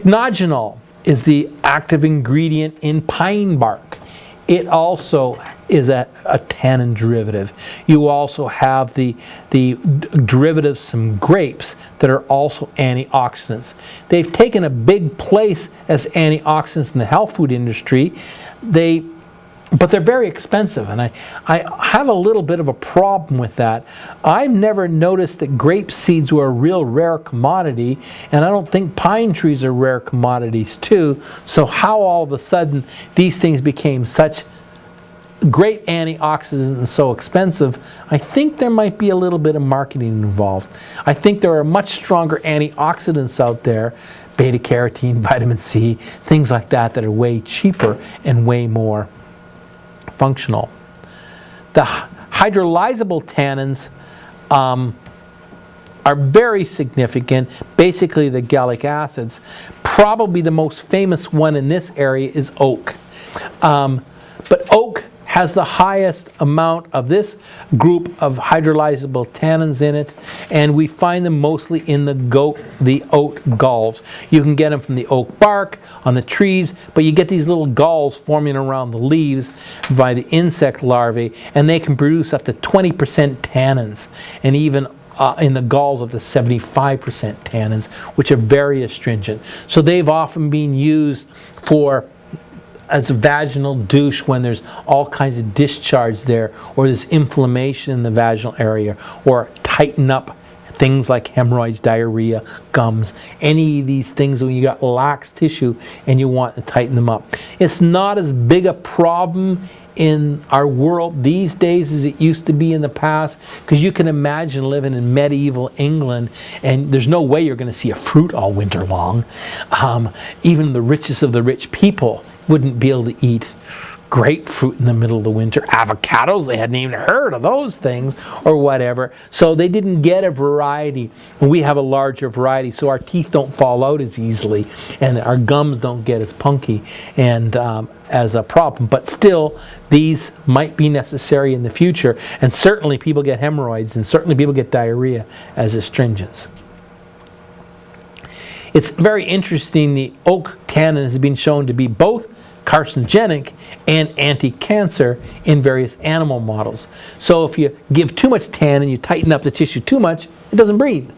Pycnogenol is the active ingredient in pine bark. It also is a tannin derivative. You also have the derivatives from grapes that are also antioxidants. They've taken a big place as antioxidants in the health food industry. But they're very expensive, and I have a little bit of a problem with that. I've never noticed that grape seeds were a real rare commodity, and I don't think pine trees are rare commodities too. So how all of a sudden these things became such great antioxidants and so expensive, I think there might be a little bit of marketing involved. I think there are much stronger antioxidants out there, beta carotene, vitamin C, things like that are way cheaper and way more functional. The hydrolyzable tannins are very significant. Basically the gallic acids. Probably the most famous one in this area is oak. But oak has the highest amount of this group of hydrolyzable tannins in it, and we find them mostly in the oak galls. You can get them from the oak bark, on the trees, but you get these little galls forming around the leaves by the insect larvae, and they can produce up to 20% tannins, and even in the galls up to 75% tannins, which are very astringent. So they've often been used as a vaginal douche when there's all kinds of discharge there, or there's inflammation in the vaginal area, or tighten up things like hemorrhoids, diarrhea, gums, any of these things when you got lax tissue and you want to tighten them up. It's not as big a problem in our world these days as it used to be in the past, because you can imagine living in medieval England and there's no way you're going to see a fruit all winter long. Even the richest of the rich people wouldn't be able to eat grapefruit in the middle of the winter. Avocados, they hadn't even heard of those things, or whatever. So they didn't get a variety. We have a larger variety, so our teeth don't fall out as easily, and our gums don't get as punky and as a problem. But still, these might be necessary in the future, and certainly people get hemorrhoids, and certainly people get diarrhea as astringents. It's very interesting, the oak tannin has been shown to be both carcinogenic and anti-cancer in various animal models. So if you give too much tannin, you tighten up the tissue too much, it doesn't breathe.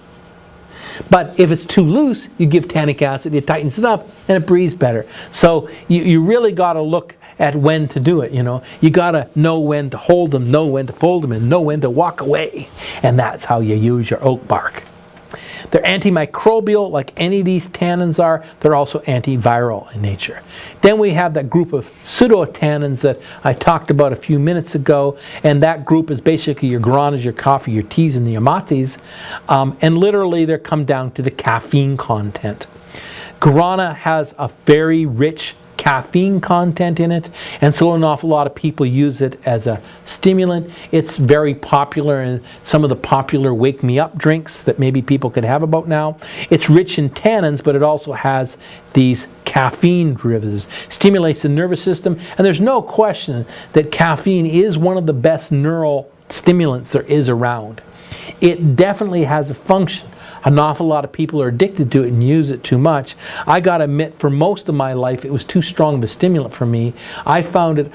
But if it's too loose, you give tannic acid, it tightens it up, and it breathes better. So you really got to look at when to do it, you know. You got to know when to hold them, know when to fold them, and know when to walk away. And that's how you use your oak bark. They're antimicrobial, like any of these tannins are. They're also antiviral in nature. Then we have that group of pseudotannins that I talked about a few minutes ago, and that group is basically your guaranas, your coffee, your teas, and the amatis. And literally they come down to the caffeine content. Guarana has a very rich caffeine content in it, and so an awful lot of people use it as a stimulant. It's very popular in some of the popular wake me up drinks that maybe people could have about now. It's rich in tannins, but it also has these caffeine derivatives. Stimulates the nervous system, and there's no question that caffeine is one of the best neural stimulants there is around. It definitely has a function. An awful lot of people are addicted to it and use it too much. I gotta admit, for most of my life, it was too strong of a stimulant for me. I found it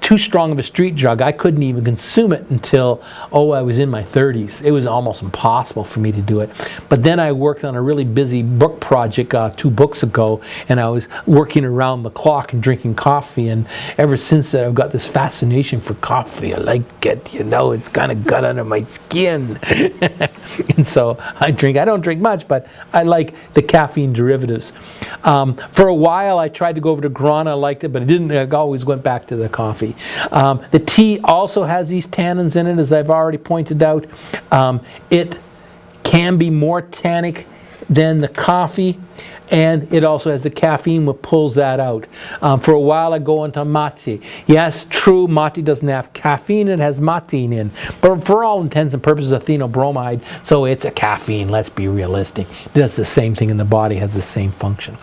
too strong of a street drug. I couldn't even consume it until, I was in my 30s. It was almost impossible for me to do it. But then I worked on a really busy book project 2 books ago, and I was working around the clock and drinking coffee, and ever since then I've got this fascination for coffee. I like it, you know, it's kind of got under my skin. And so I don't drink much, but I like the caffeine derivatives. For a while I tried to go over to guarana, I liked it, but I didn't. I always went back to the coffee. The tea also has these tannins in it, as I've already pointed out. It can be more tannic than the coffee, and it also has the caffeine that pulls that out. For a while I go into mate. Yes, true, mate doesn't have caffeine, it has matine in. But for all intents and purposes, ethenobromide, so it's a caffeine, let's be realistic. It does the same thing in the body, has the same function.